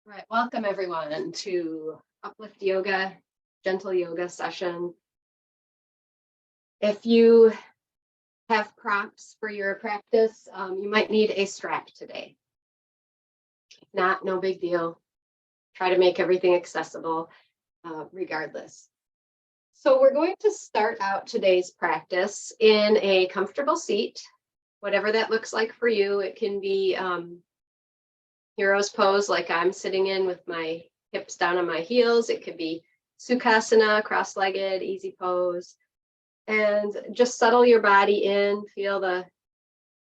Right, welcome everyone to Uplift Yoga, gentle yoga session. If you have props for your practice, you might need a strap today. If not, no big deal. Try to make everything accessible regardless. So we're going to start out today's practice in a comfortable seat, whatever that looks like for you. It can be hero's pose like I'm sitting in with my hips down on my heels. It could be Sukhasana, cross-legged, easy pose. And just settle your body in, feel the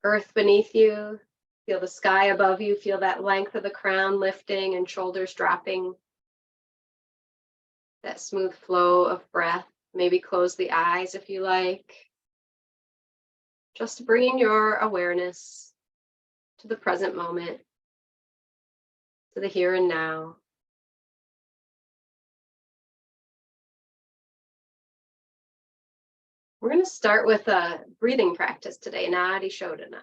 earth beneath you, feel the sky above you, feel that length of the crown lifting and shoulders dropping. That smooth flow of breath. Maybe close the eyes if you like. Just bringing your awareness to the present moment, to the here and now. We're going to start with a breathing practice today, Nadi Shodhana.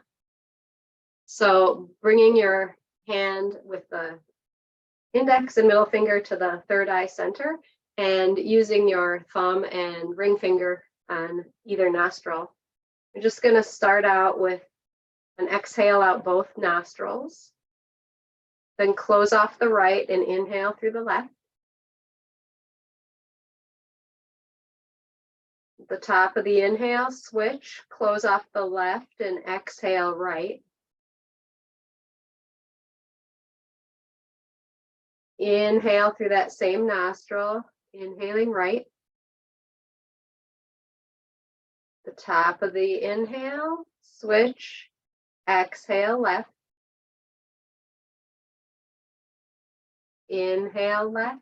So bringing your hand with the index and middle finger to the third eye center and using your thumb and ring finger on either nostril. We're just going to start out with an exhale out both nostrils. Then close off the right and inhale through the left. At the top of the inhale, switch, close off the left and exhale right. Inhale through that same nostril, inhaling right. The top of the inhale, switch, exhale left. Inhale left.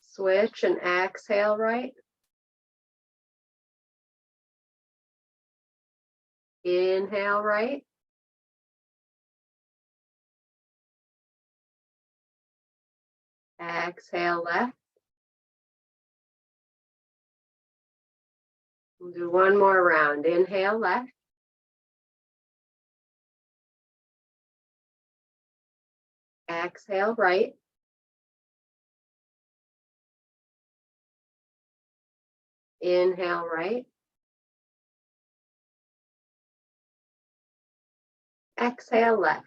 Switch and exhale right. Inhale right. Exhale left. We'll do one more round. Inhale left. Exhale right. Inhale right. Exhale left.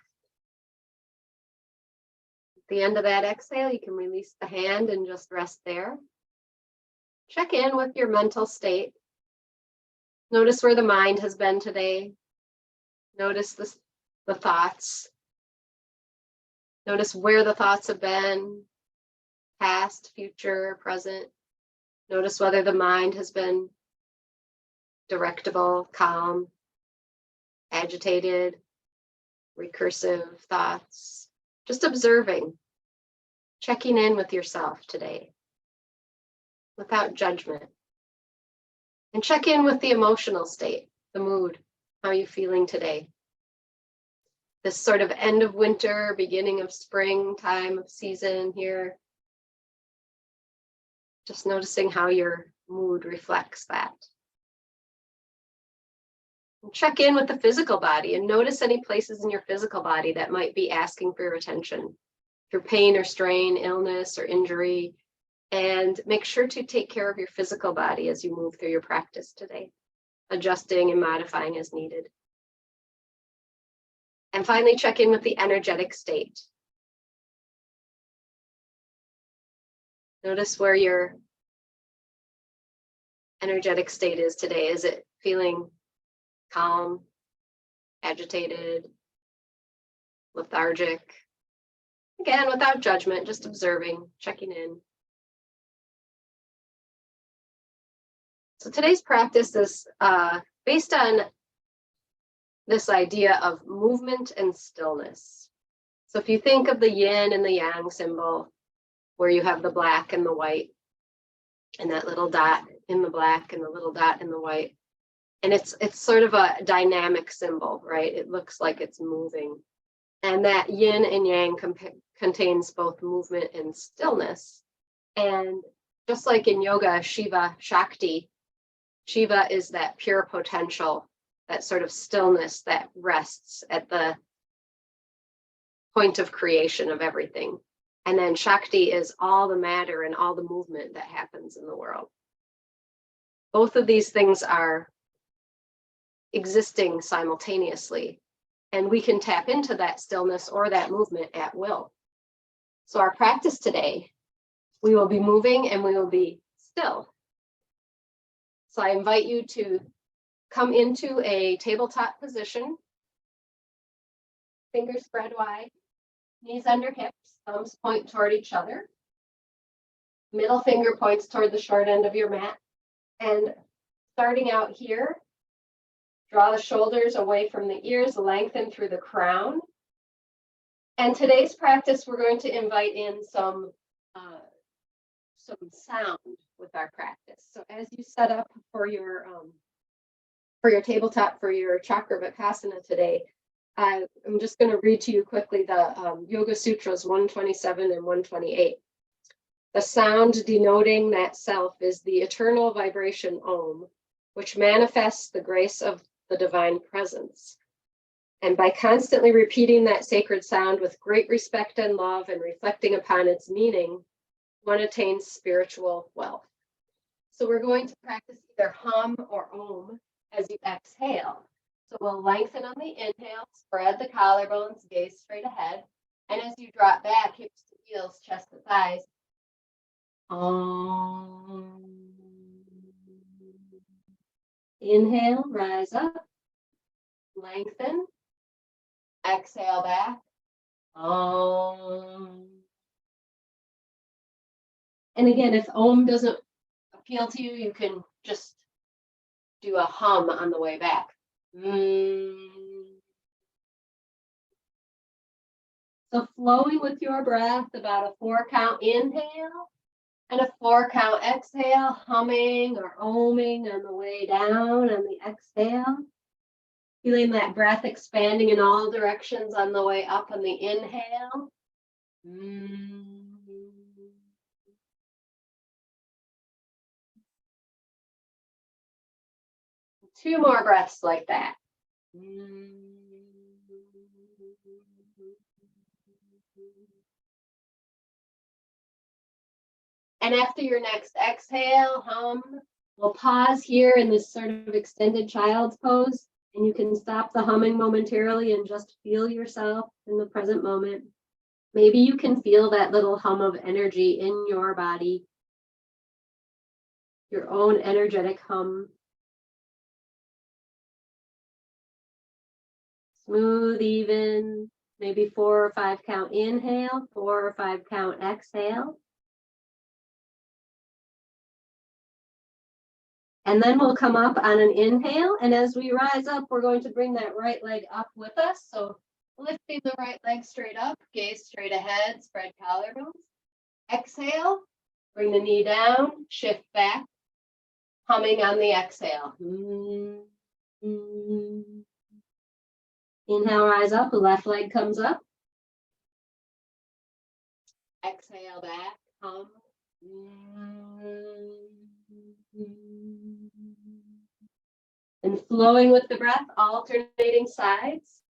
At the end of that exhale, you can release the hand and just rest there. Check in with your mental state. Notice where the mind has been today. Notice the thoughts. Notice where the thoughts have been, past, future, present. Notice whether the mind has been directable, calm, agitated, recursive thoughts. Just observing, checking in with yourself today without judgment. And check in with the emotional state, the mood. How are you feeling today? This sort of end of winter, beginning of spring time of season here. Just noticing how your mood reflects that. And check in with the physical body and notice any places in your physical body that might be asking for your attention through pain or strain, illness or injury. And make sure to take care of your physical body as you move through your practice today, adjusting and modifying as needed. And finally, check in with the energetic state. Notice where your energetic state is today. Is it feeling calm, agitated, lethargic? Again, without judgment, just observing, checking in. So today's practice is based on this idea of movement and stillness. So if you think of the yin and the yang symbol, where you have the black and the white, and that little dot in the black and the little dot in the white, and it's sort of a dynamic symbol, right? It looks like it's moving. And that yin and yang contains both movement and stillness. And just like in yoga, Shiva, Shakti, Shiva is that pure potential, that sort of stillness that rests at the point of creation of everything. And then Shakti is all the matter and all the movement that happens in the world. Both of these things are existing simultaneously, and we can tap into that stillness or that movement at will. So our practice today, we will be moving and we will be still. So I invite you to come into a tabletop position, fingers spread wide, knees under hips, thumbs point toward each other, middle finger points toward the short end of your mat. And starting out here, draw the shoulders away from the ears, lengthen through the crown. And today's practice, we're going to invite in some sound with our practice. So as you set up for your tabletop, for your Chakra Vikasana today, I'm just going to read to you quickly the Yoga Sutras 127 and 128. The sound denoting that self is the eternal vibration Om, which manifests the grace of the divine presence. And by constantly repeating that sacred sound with great respect and love and reflecting upon its meaning, one attains spiritual wealth. So we're going to practice either hum or Om as you exhale. So we'll lengthen on the inhale, spread the collarbones, gaze straight ahead. And as you drop back, hips to heels, chest to thighs. Om. Inhale, rise up, lengthen, exhale back. Om. And again, if Om doesn't appeal to you, you can just do a hum on the way back. So flowing with your breath, about a 4-count inhale and a 4-count exhale, humming or oming on the way down on the exhale. Feeling that breath expanding in all directions on the way up on the inhale. 2 more breaths like that. And after your next exhale, hum. We'll pause here in this sort of extended child's pose, and you can stop the humming momentarily and just feel yourself in the present moment. Maybe you can feel that little hum of energy in your body, your own energetic hum. Smooth, even, maybe 4 or 5 count inhale, 4 or 5 count exhale. And then we'll come up on an inhale. And as we rise up, we're going to bring that right leg up with us. So lifting the right leg straight up, gaze straight ahead, spread collarbones. Exhale, bring the knee down, shift back, humming on the exhale. Inhale, rise up, the left leg comes up. Exhale back, hum. And flowing with the breath, alternating sides.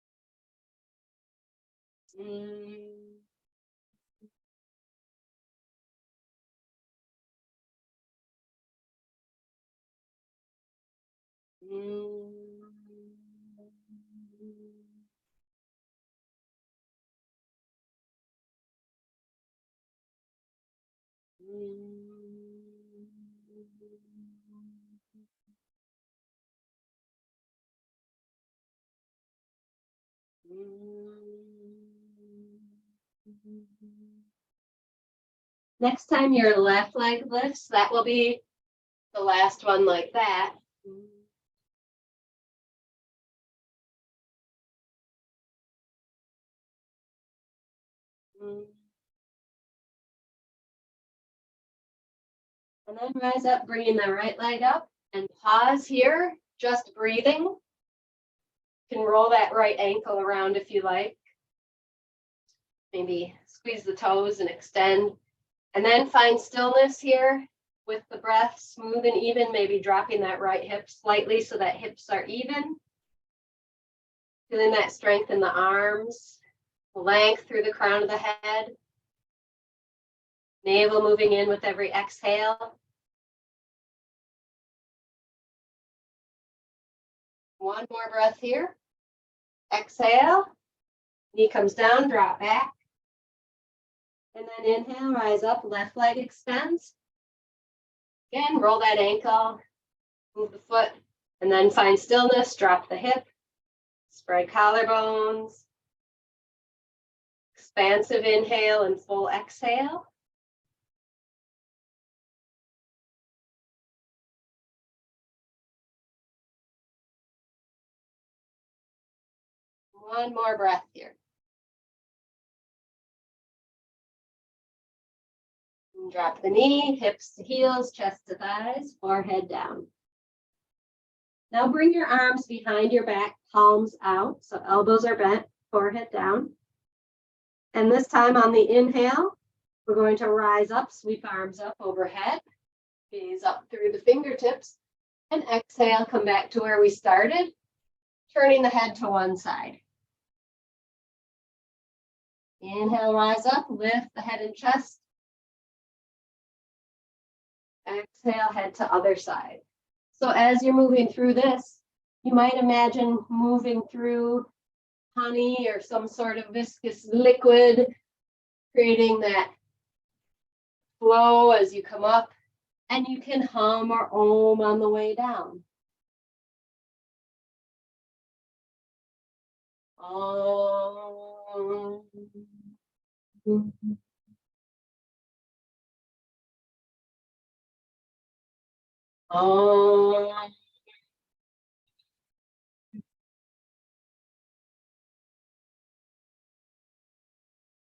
Next time your left leg lifts, that will be the last one like that. And then rise up, bringing the right leg up, and pause here, just breathing. You can roll that right ankle around if you like. Maybe squeeze the toes and extend. And then find stillness here with the breath, smooth and even, maybe dropping that right hip slightly so that hips are even. Feeling that strength in the arms, length through the crown of the head. Navel moving in with every exhale. One more breath here. Exhale. Knee comes down, drop back. And then inhale, rise up, left leg extends. Again, roll that ankle, move the foot, and then find stillness, drop the hip, spread collarbones. Expansive inhale and full exhale. One more breath here. And drop the knee, hips to heels, chest to thighs, forehead down. Now bring your arms behind your back, palms out, so elbows are bent, forehead down. And this time on the inhale, we're going to rise up, sweep arms up overhead, gaze up through the fingertips, and exhale, come back to where we started, turning the head to one side. Inhale, rise up, lift the head and chest. Exhale, head to other side. So as you're moving through this, you might imagine moving through honey or some sort of viscous liquid, creating that flow as you come up, and you can hum or om on the way down. Om. Om.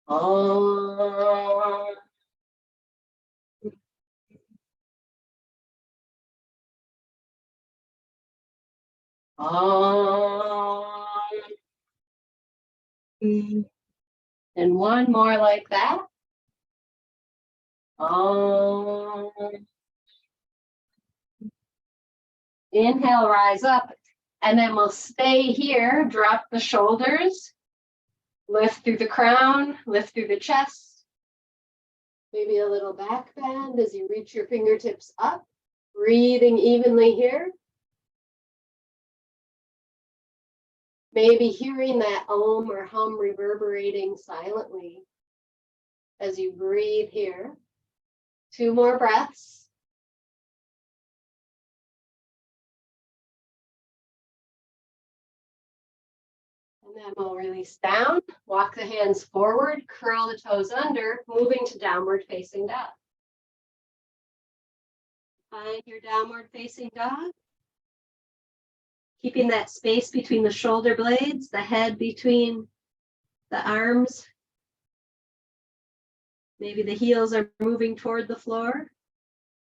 Om. Om. And one more like that. Om. Inhale, rise up, and then we'll stay here. Drop the shoulders, lift through the crown, lift through the chest. Maybe a little back bend as you reach your fingertips up, breathing evenly here. Maybe hearing that om or hum reverberating silently as you breathe here. 2 more breaths. And then we'll release down, walk the hands forward, curl the toes under, moving to downward facing dog. Find your downward facing dog. Keeping that space between the shoulder blades, the head between the arms. Maybe the heels are moving toward the floor.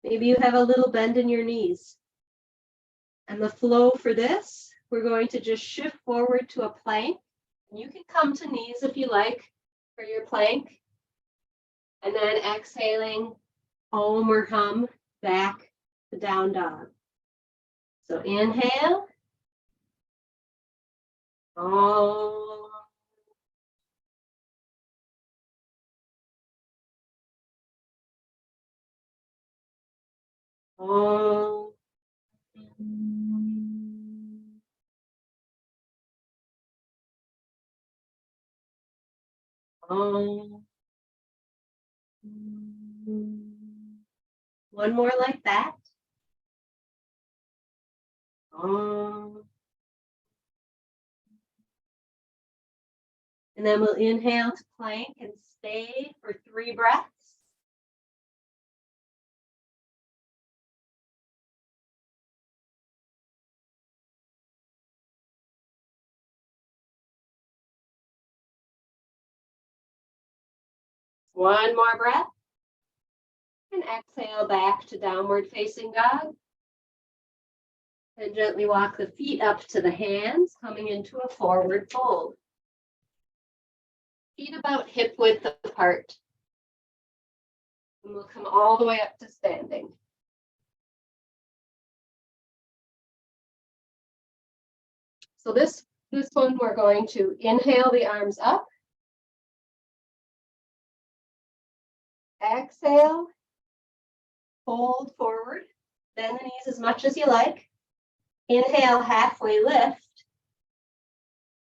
Maybe you have a little bend in your knees. And the flow for this, we're going to just shift forward to a plank. You can come to knees if you like for your plank. And then exhaling, om or hum, back to down dog. So inhale. Om. Om. Om. One more like that. Om. And then we'll inhale to plank and stay for 3 breaths. One more breath. And exhale back to downward facing dog. And gently walk the feet up to the hands, coming into a forward fold. Feet about hip width apart. And we'll come all the way up to standing. So this This one, we're going to inhale the arms up. Exhale, fold forward, bend the knees as much as you like. Inhale, halfway lift,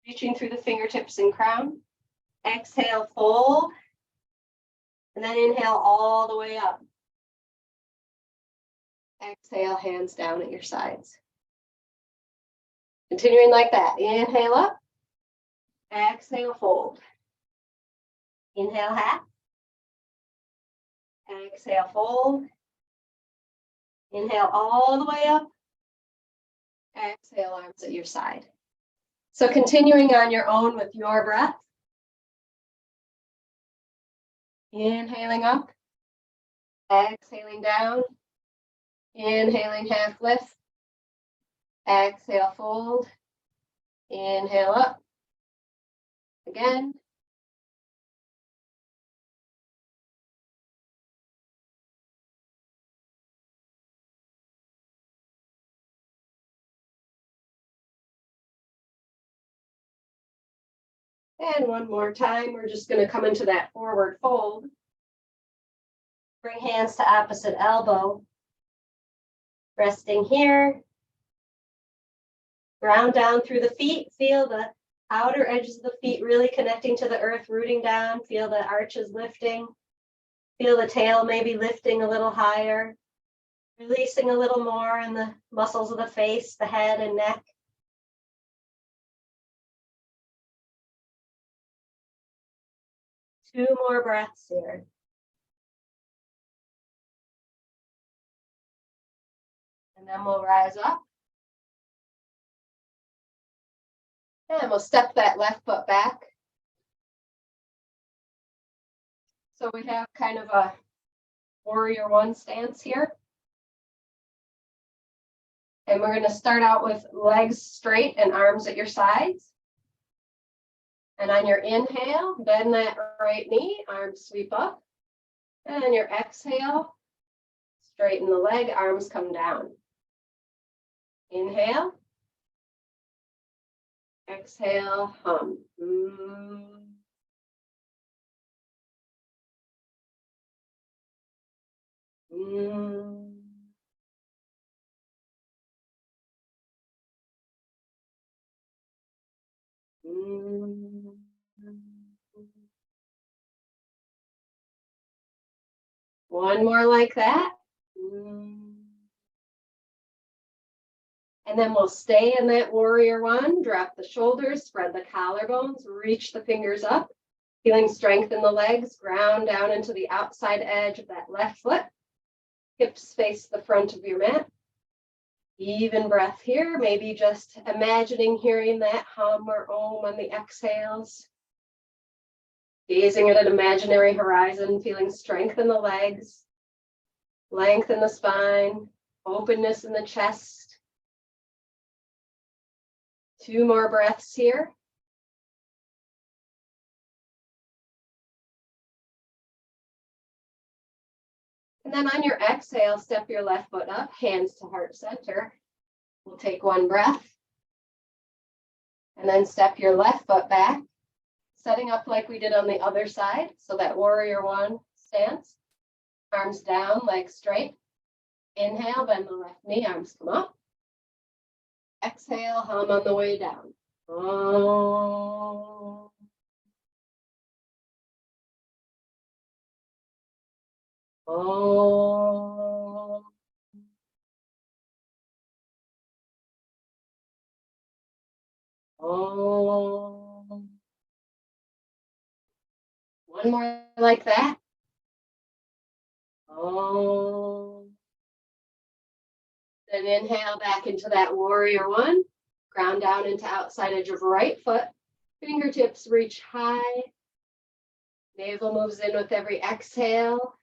reaching through the fingertips and crown. Exhale, fold, and then inhale all the way up. Exhale, hands down at your sides. Continuing like that. Inhale up. Exhale, fold. Inhale, half. Exhale, fold. Inhale all the way up. Exhale, arms at your side. So continuing on your own with your breath. Inhaling up. Exhaling down. Inhaling, half lift. Exhale, fold. Inhale up. Again. And one more time, we're just going to come into that forward fold. Bring hands to opposite elbow. Resting here. Ground down through the feet. Feel the outer edges of the feet really connecting to the earth, rooting down. Feel the arches lifting. Feel the tail maybe lifting a little higher. Releasing a little more in the muscles of the face, the head and neck. Two more breaths here. And then we'll rise up. And we'll step that left foot back. So we have kind of a warrior one stance here. And we're going to start out with legs straight and arms at your sides. And on your inhale, bend that right knee, arms sweep up. And on your exhale, straighten the leg, arms come down. Inhale. Exhale, hum. One more like that. And then we'll stay in that warrior one. Drop the shoulders, spread the collarbones, reach the fingers up, feeling strength in the legs, ground down into the outside edge of that left foot. Hips face the front of your mat. Even breath here, maybe just imagining hearing that hum or om on the exhales. Gazing at an imaginary horizon, feeling strength in the legs, length in the spine, openness in the chest. Two more breaths here. And then on your exhale, step your left foot up, hands to heart center. We'll take one breath. And then step your left foot back, setting up like we did on the other side. So that warrior one stance. Arms down, legs straight. Inhale, bend the left knee, arms come up. Exhale, hum on the way down. Oh. Oh. Oh. One more like that. Oh. Then inhale back into that warrior one. Ground down into outside edge of right foot. Fingertips reach high. Navel moves in with every exhale.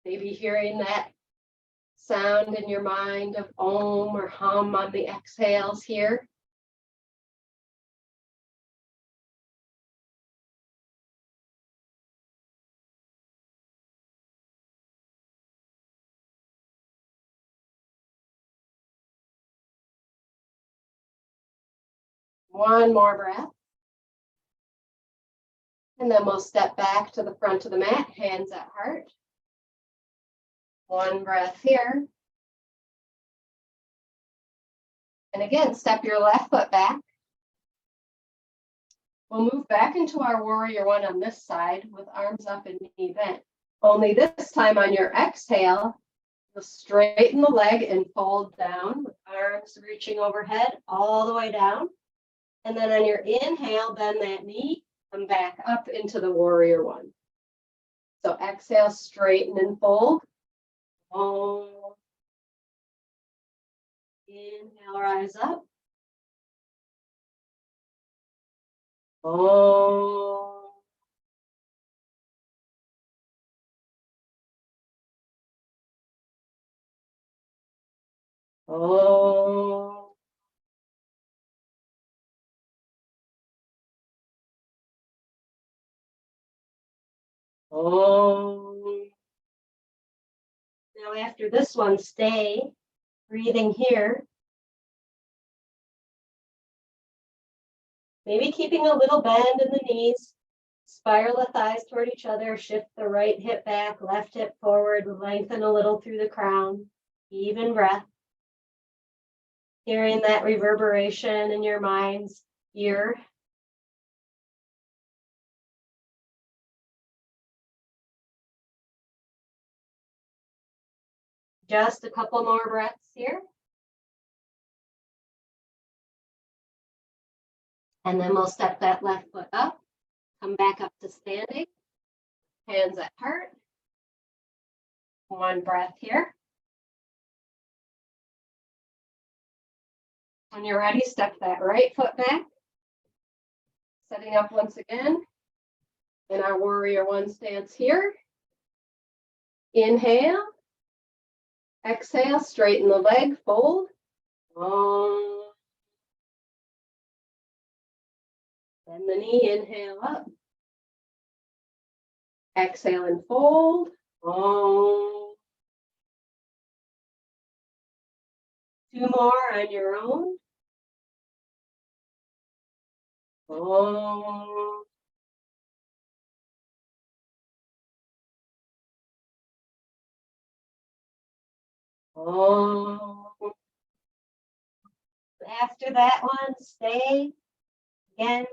Maybe hearing that sound in your mind of om or hum on the exhales here. One more breath. And then we'll step back to the front of the mat, hands at heart. One breath here. And again, step your left foot back. We'll move back into our warrior one on this side with arms up and knee bent. Only this time on your exhale, you'll straighten the leg and fold down with arms reaching overhead all the way down. And then on your inhale, bend that knee, come back up into the warrior one. So exhale, straighten and fold. Oh. Inhale, rise up. Oh. Oh. Oh. Now after this one, stay breathing here. Maybe keeping a little bend in the knees. Spiral the thighs toward each other. Shift the right hip back, left hip forward. Lengthen a little through the crown. Even breath. Hearing that reverberation in your mind's ear. Just a couple more breaths here. And then we'll step that left foot up. Come back up to standing. Hands at heart. One breath here. When you're ready, step that right foot back. Setting up once again in our warrior one stance here. Inhale. Exhale, straighten the leg, fold. Bend the knee, inhale up. Exhale and fold. Two more on your own. After that one, stay. Again,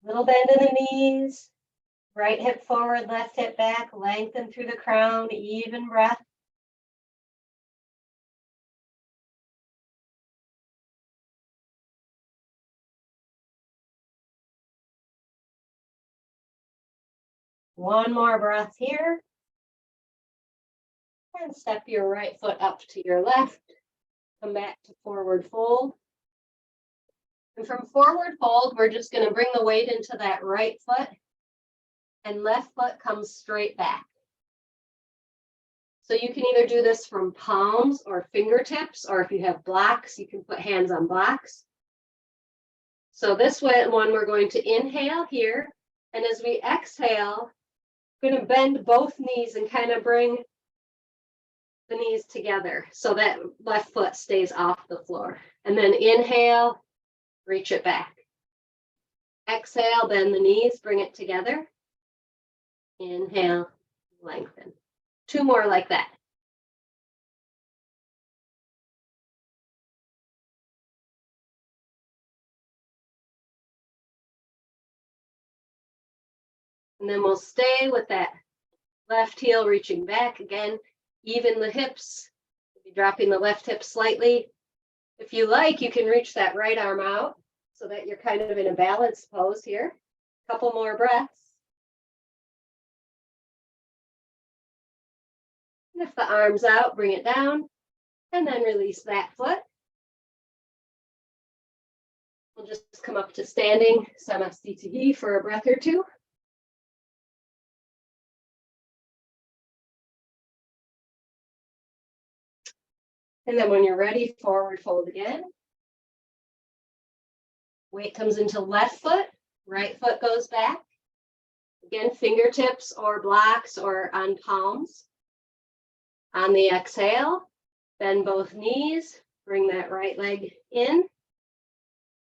little bend in the knees. Right hip forward, left hip back. Lengthen through the crown, even breath. One more breath here. And step your right foot up to your left. Come back to forward fold. And from forward fold, we're just going to bring the weight into that right foot. And left foot comes straight back. So you can either do this from palms or fingertips, or if you have blocks, you can put hands on blocks. So this one, we're going to inhale here. And as we exhale, we're going to bend both knees and kind of bring the knees together so that left foot stays off the floor. And then inhale, reach it back. Exhale, bend the knees, bring it together. Inhale, lengthen. Two more like that. And then we'll stay with that left heel reaching back. Again, even the hips. Maybe dropping the left hip slightly. If you like, you can reach that right arm out so that you're kind of in a balanced pose here. Couple more breaths. Lift the arms out, bring it down, and then release that foot. We'll just come up to standing Samasthiti for a breath or two. And then when you're ready, forward fold again. Weight comes into left foot, right foot goes back. Again, fingertips or blocks or on palms. On the exhale, bend both knees, bring that right leg in.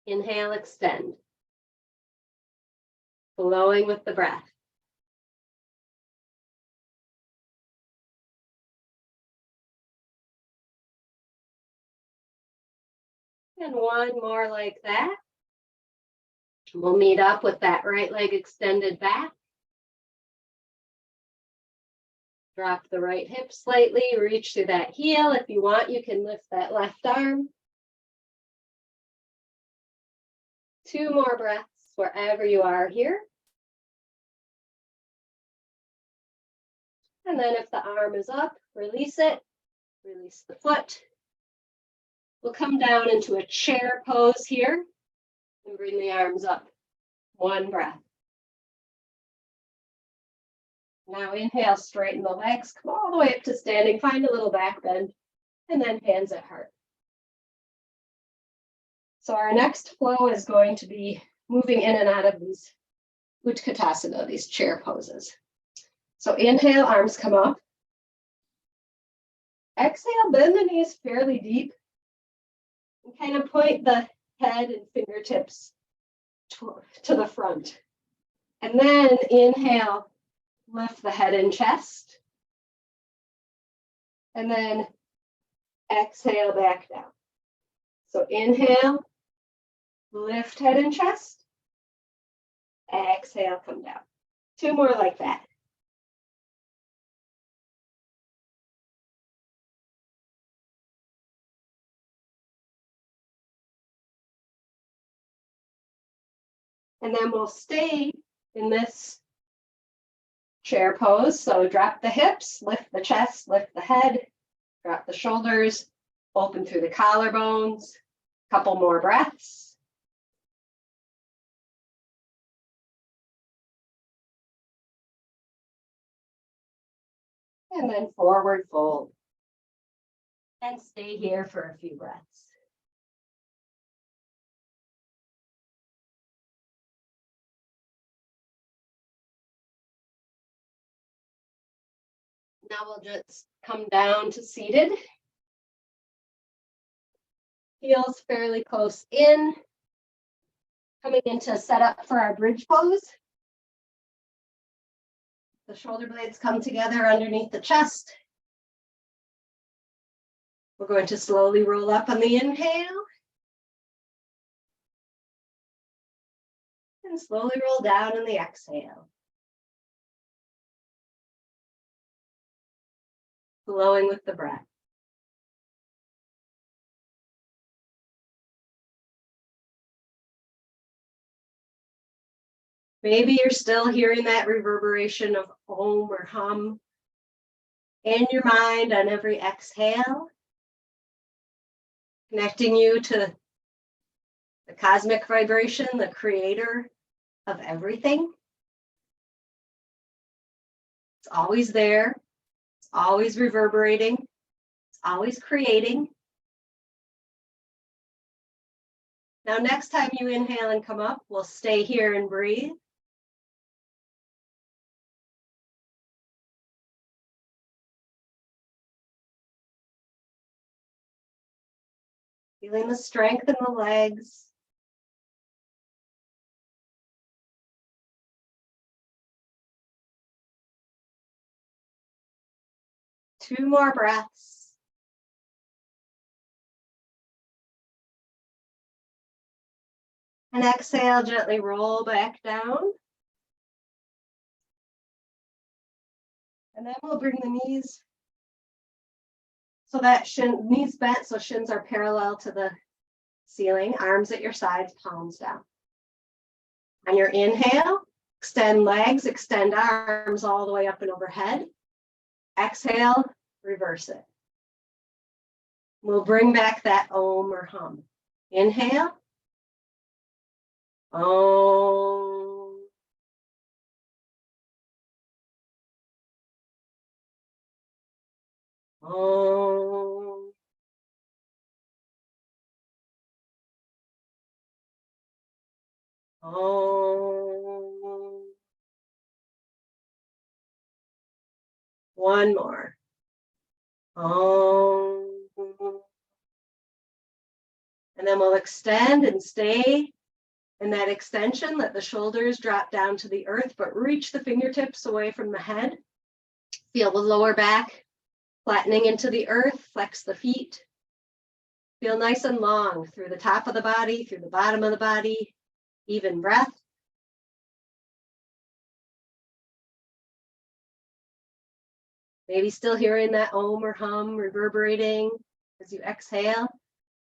Inhale, extend. Flowing with the breath. And one more like that. We'll meet up with that right leg extended back. Drop the right hip slightly, reach through that heel. If you want, you can lift that left arm. 2 more breaths wherever you are here. And then if the arm is up, release it, release the foot. We'll come down into a chair pose here and bring the arms up. 1 breath. Now inhale, straighten the legs, come all the way up to standing, find a little back bend, and then hands at heart. So our next flow is going to be moving in and out of these Utkatasana, these chair poses. So inhale, arms come up. Exhale, bend the knees fairly deep. And kind of point the head and fingertips to the front. And then inhale, lift the head and chest. And then exhale back down. So inhale, lift head and chest. Exhale, come down. 2 more like that. And then we'll stay in this chair pose. So drop the hips, lift the chest, lift the head, drop the shoulders, open through the collarbones. Couple more breaths. And then forward fold. And stay here for a few breaths. Now we'll just come down to seated. Heels fairly close in. Coming into setup for our bridge pose. The shoulder blades come together underneath the chest. We're going to slowly roll up on the inhale. And slowly roll down on the exhale. Flowing with the breath. Maybe you're still hearing that reverberation of om or hum in your mind on every exhale, connecting you to the cosmic vibration, the creator of everything. It's always there. It's always reverberating. It's always creating. Now, next time you inhale and come up, we'll stay here and breathe. Feeling the strength in the legs. Two more breaths. And exhale, gently roll back down. And then we'll bring the knees so that knees bent so shins are parallel to the ceiling, arms at your sides, palms down. On your inhale, extend legs, extend arms all the way up and overhead. Exhale, reverse it. We'll bring back that om or hum. Inhale. Om. Om. Om. One more. Om. And then we'll extend and stay in that extension. Let the shoulders drop down to the earth, but reach the fingertips away from the head. Feel the lower back flattening into the earth. Flex the feet. Feel nice and long through the top of the body, through the bottom of the body. Even breath. Maybe still hearing that om or hum reverberating as you exhale.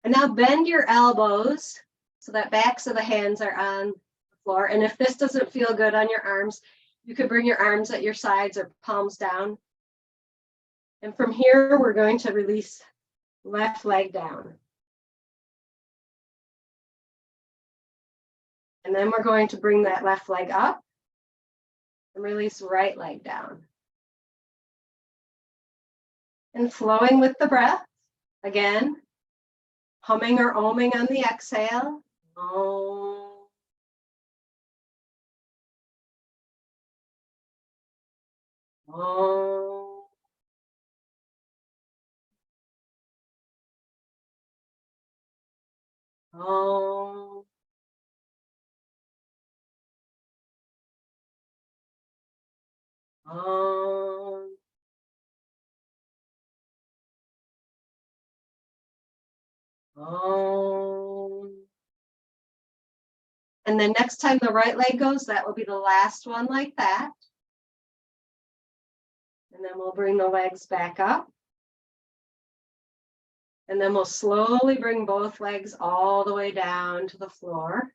And now bend your elbows so that backs of the hands are on the floor. And if this doesn't feel good on your arms, you could bring your arms at your sides or palms down. And from here, we're going to release left leg down. And then we're going to bring that left leg up and release right leg down. And flowing with the breath, again, humming or oming on the exhale. Om. Om. Om. Om. Om. And then next time the right leg goes, that will be the last one like that. And then we'll bring the legs back up. And then we'll slowly bring both legs all the way down to the floor.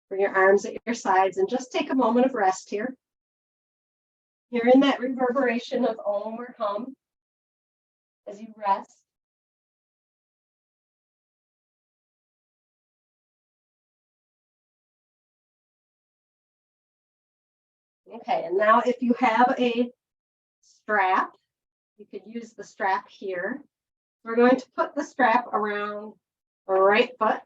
Bring your arms at your sides and just take a moment of rest here. Hearing that reverberation of om or hum as you rest. Okay, and now if you have a strap, you could use the strap here. We're going to put the strap around the right foot.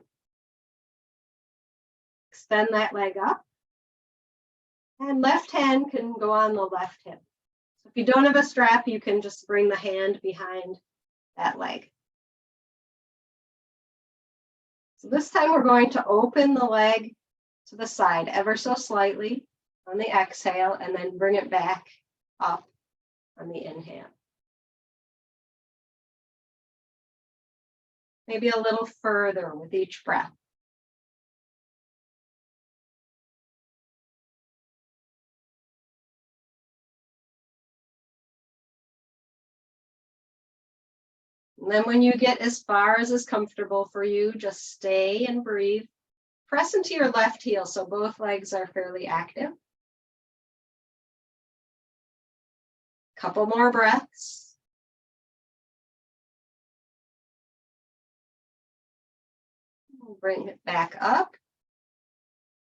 Extend that leg up. And left hand can go on the left hip. So if you don't have a strap, you can just bring the hand behind that leg. So this time we're going to open the leg to the side ever so slightly on the exhale, and then bring it back up on the inhale. Maybe a little further with each breath. And then when you get as far as is comfortable for you, just stay and breathe. Press into your left heel so both legs are fairly active. Couple more breaths. Bring it back up.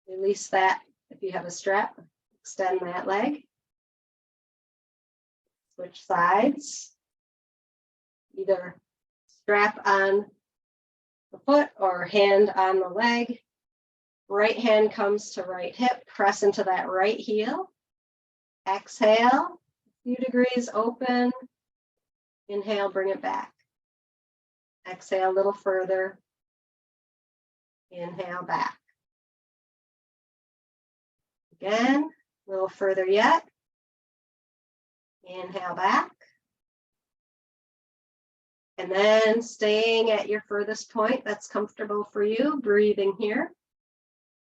Release that if you have a strap. Extend that leg. Switch sides. Either strap on the foot or hand on the leg. Right hand comes to right hip. Press into that right heel. Exhale. Few degrees open. Inhale, bring it back. Exhale a little further. Inhale back. Again, a little further yet. Inhale back. And then staying at your furthest point that's comfortable for you, breathing here.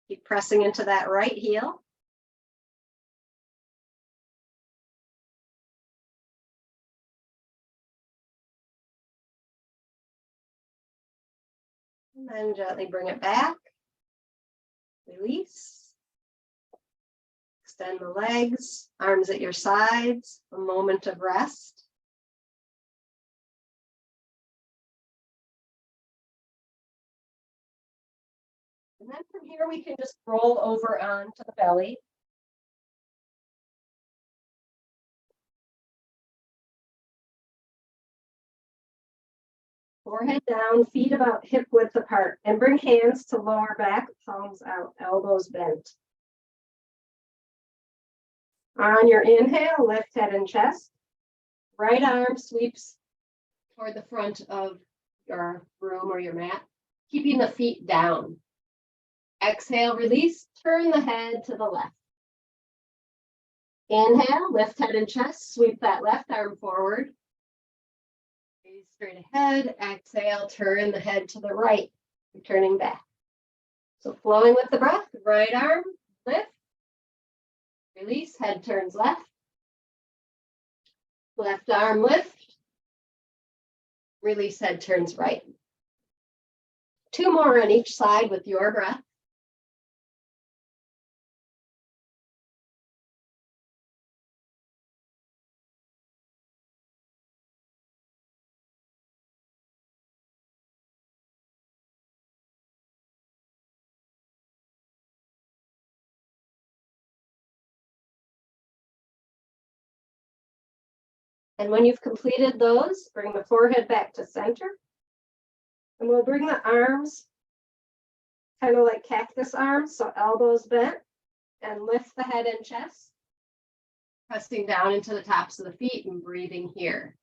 Keep pressing into that right heel. And then gently bring it back. Release. Extend the legs, arms at your sides, a moment of rest. And then from here, we can just roll over onto the belly. Forehead down, feet about hip width apart, and bring hands to lower back, palms out, elbows bent. On your inhale, lift head and chest. Right arm sweeps toward the front of your room or your mat, keeping the feet down. Exhale, release, turn the head to the left. Inhale, lift head and chest, sweep that left arm forward. Gaze straight ahead. Exhale, turn the head to the right, returning back. So flowing with the breath, right arm, lift, release, head turns left. Left arm, lift, release, head turns right. 2 more on each side with your breath. And when you've completed those, bring the forehead back to center. And we'll bring the arms kind of like cactus arms, so elbows bent, and lift the head and chest, pressing down into the tops of the feet and breathing here.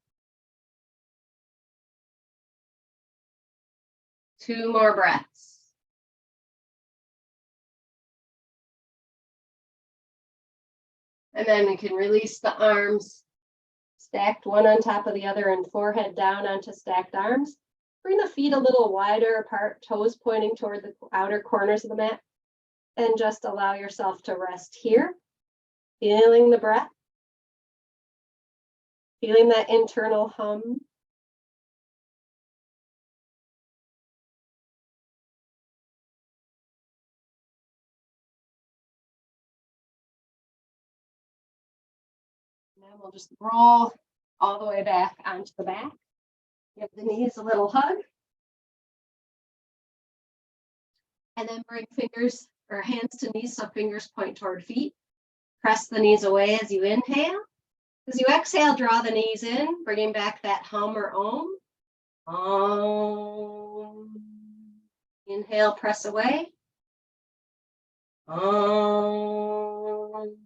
2 more breaths. And then we can release the arms, stacked one on top of the other and forehead down onto stacked arms. Bring the feet a little wider apart, toes pointing toward the outer corners of the mat, and just allow yourself to rest here, feeling the breath, feeling that internal hum. And then we'll just roll all the way back onto the back. Give the knees a little hug. And then bring fingers or hands to knees so fingers point toward feet. Press the knees away as you inhale. As you exhale, draw the knees in, bringing back that hum or om. Om. Inhale, press away. Om.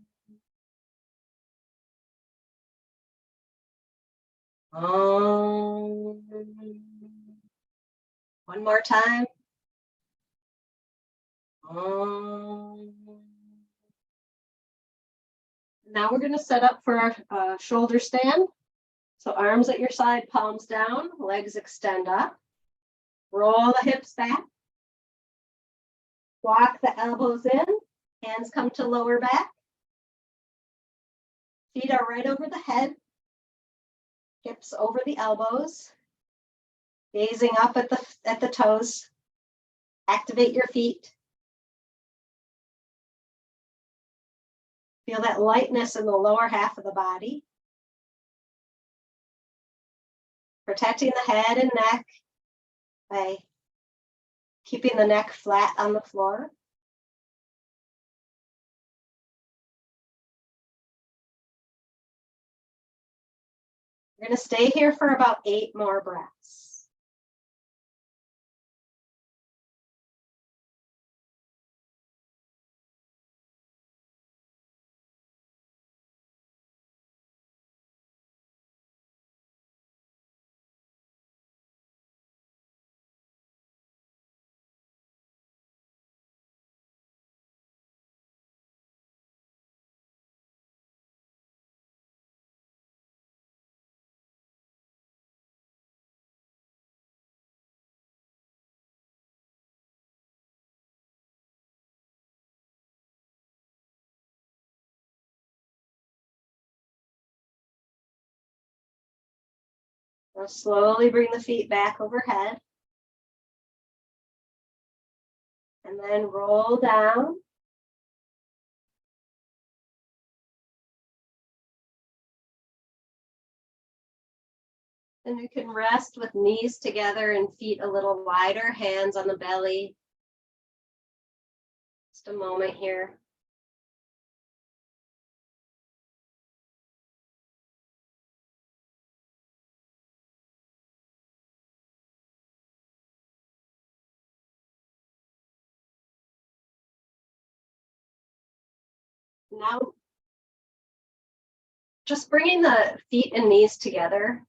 Om. One more time. Om. Now we're going to set up for our shoulder stand. So arms at your side, palms down, legs extend up. Roll the hips back. Walk the elbows in. Hands come to lower back. Feet are right over the head. Hips over the elbows. Gazing up at the toes. Activate your feet. Feel that lightness in the lower half of the body. Protecting the head and neck by keeping the neck flat on the floor. We're going to stay here for about 8 more breaths. Now slowly bring the feet back overhead. And then roll down. And you can rest with knees together and feet a little wider, hands on the belly. Just a moment here. Now just bringing the feet and knees together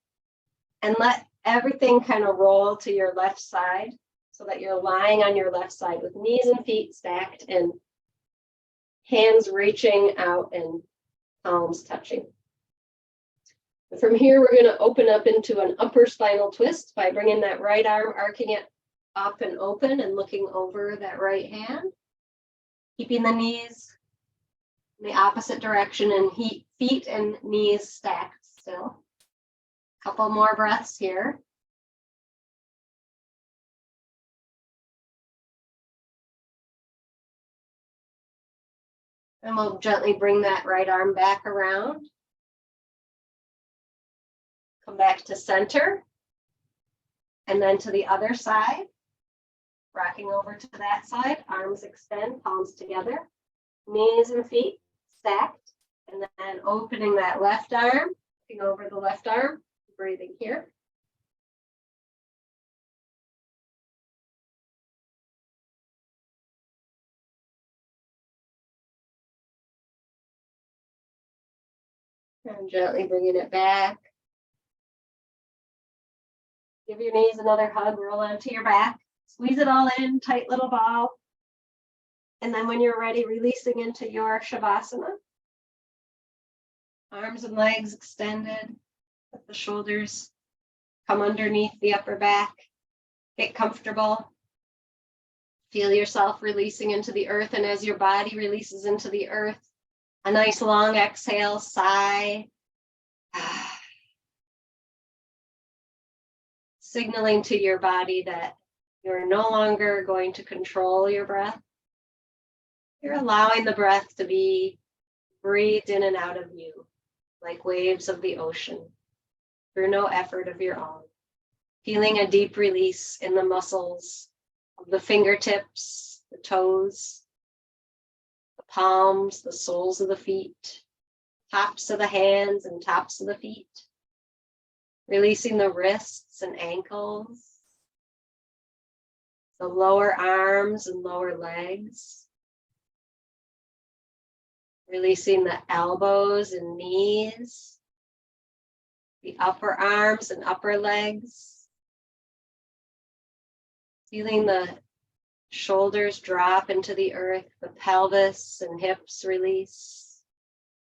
and let everything kind of roll to your left side so that you're lying on your left side with knees and feet stacked and hands reaching out and palms touching. And from here, we're going to open up into an upper spinal twist by bringing that right arm, arcing it up and open and looking over that right hand. Keeping the knees in the opposite direction and feet and knees stacked still. Couple more breaths here. And we'll gently bring that right arm back around. Come back to center. And then to the other side. Rocking over to that side. Arms extend, palms together. Knees and feet stacked. And then opening that left arm. Looking over the left arm. Breathing here. And gently bringing it back. Give your knees another hug, roll onto your back. Squeeze it all in, tight little ball. And then when you're ready, releasing into your Shavasana. Arms and legs extended. Let the shoulders come underneath the upper back. Get comfortable. Feel yourself releasing into the earth. And as your body releases into the earth, a nice long exhale, sigh. Signaling to your body that you're no longer going to control your breath. You're allowing the breath to be breathed in and out of you, like waves of the ocean, through no effort of your own. Feeling a deep release in the muscles of the fingertips, the toes, the palms, the soles of the feet, tops of the hands and tops of the feet. Releasing the wrists and ankles, the lower arms and lower legs. Releasing the elbows and knees, the upper arms and upper legs. Feeling the shoulders drop into the earth, the pelvis and hips release.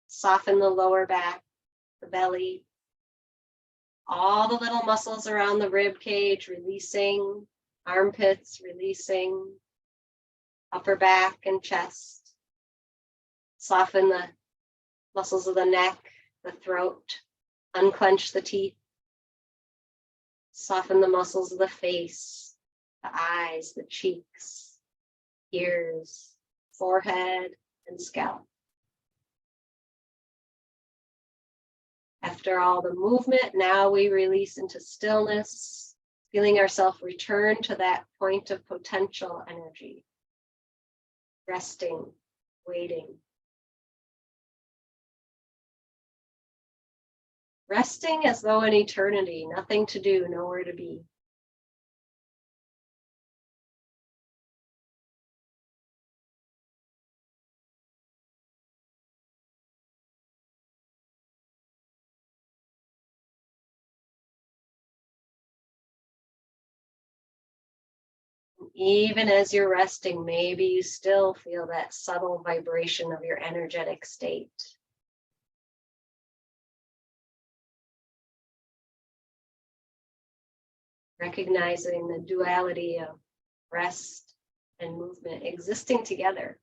Soften the lower back, the belly. All the little muscles around the rib cage releasing, armpits releasing, upper back and chest. Soften the muscles of the neck, the throat, unclench the teeth. Soften the muscles of the face, the eyes, the cheeks, ears, forehead, and scalp. After all the movement, now we release into stillness, feeling ourselves return to that point of potential energy. Resting, waiting. Resting as though in eternity, nothing to do, nowhere to be. Even as you're resting, maybe you still feel that subtle vibration of your energetic state. Recognizing the duality of rest and movement existing together.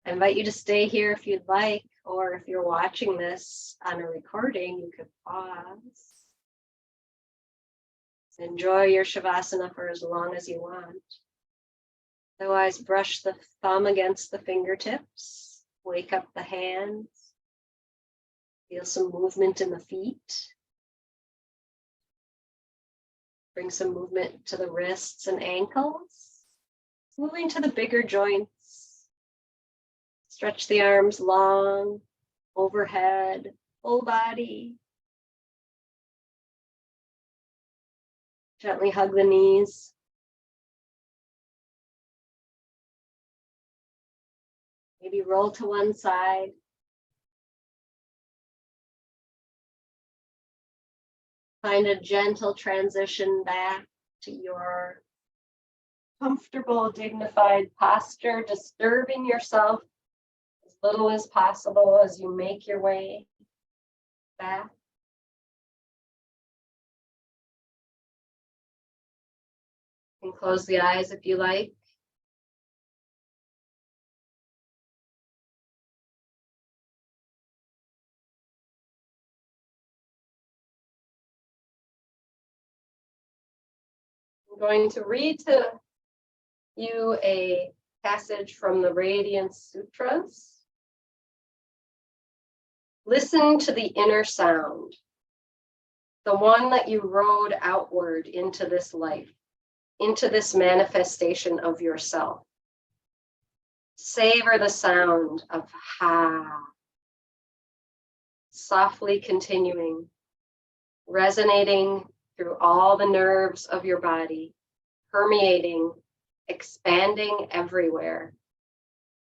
I invite you to stay here if you'd like. or if you're watching this on a recording, you could pause. Enjoy your Shavasana for as long as you want. Otherwise, brush the thumb against the fingertips, wake up the hands, feel some movement in the feet. Bring some movement to the wrists and ankles, moving to the bigger joints. Stretch the arms long, overhead, full body. Gently hug the knees. Maybe roll to one side. Find a gentle transition back to your comfortable, dignified posture, disturbing yourself as little as possible as you make your way back. You can close the eyes if you like. I'm going to read to you a passage from the Radiance Sutras. Listen to the inner sound, the one that you rode outward into this life, into this manifestation of yourself. Savor the sound of Ha, softly continuing, resonating through all the nerves of your body, permeating, expanding everywhere.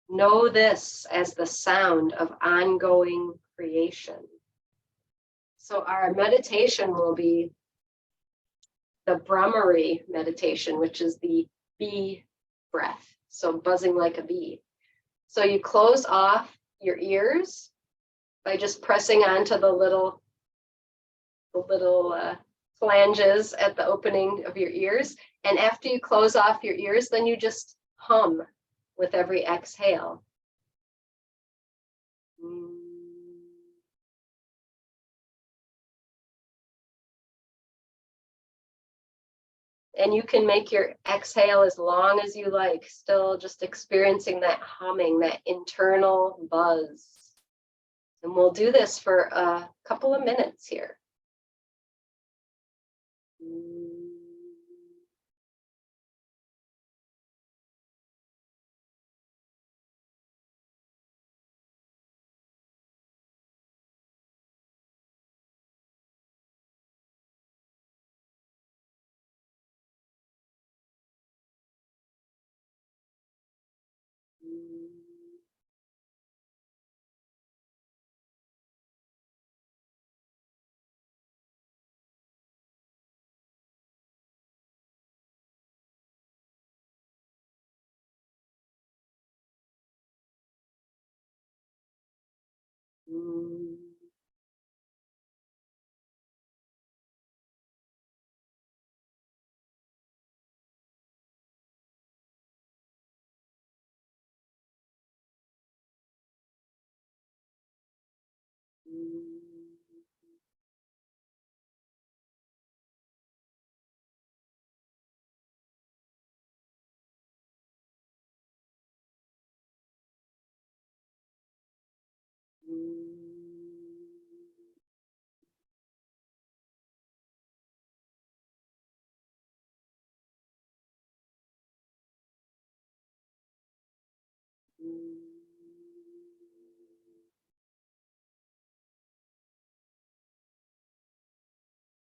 Know this as the sound of ongoing creation. So our meditation will be the Brahmari meditation, which is the bee breath. So buzzing like a bee. So you close off your ears by just pressing onto the little flanges at the opening of your ears. And after you close off your ears, then you just hum with every exhale. And you can make your exhale as long as you like, still just experiencing that humming, that internal buzz. And we'll do this for a couple of minutes here.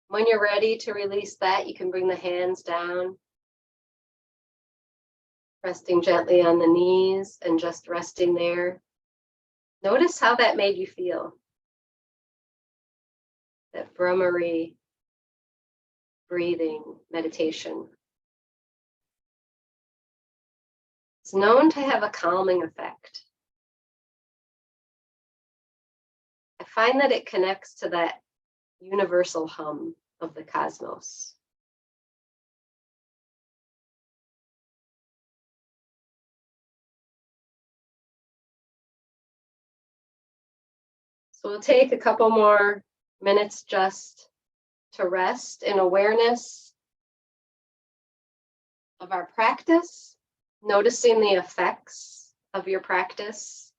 When you're ready to release that, you can bring the hands down, resting gently on the knees and just resting there. Notice how that made you feel. That Brahmari breathing meditation. It's known to have a calming effect. I find that it connects to that universal hum of the cosmos. So we'll take a couple more minutes just to rest in awareness of our practice, noticing the effects of your practice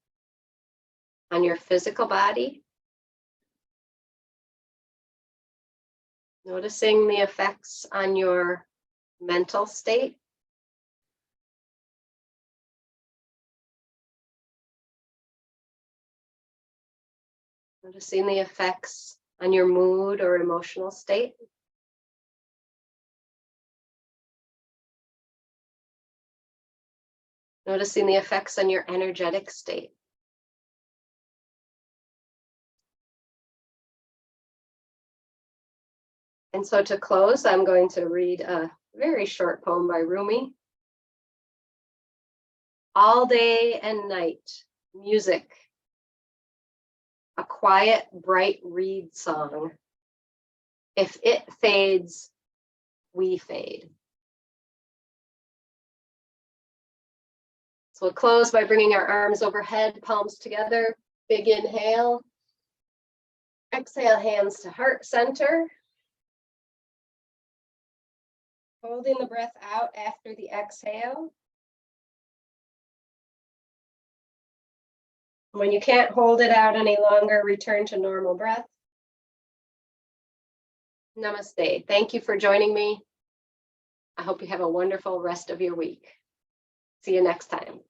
on your physical body, noticing the effects on your mental state, noticing the effects on your mood or emotional state. Noticing the effects on your energetic state. And so to close, I'm going to read a very short poem by Rumi. All day and night, music, a quiet, bright reed song. If it fades, we fade. So we'll close by bringing our arms overhead, palms together. Big inhale. Exhale, hands to heart center. Holding the breath out after the exhale. When you can't hold it out any longer, return to normal breath. Namaste. Thank you for joining me. I hope you have a wonderful rest of your week. See you next time.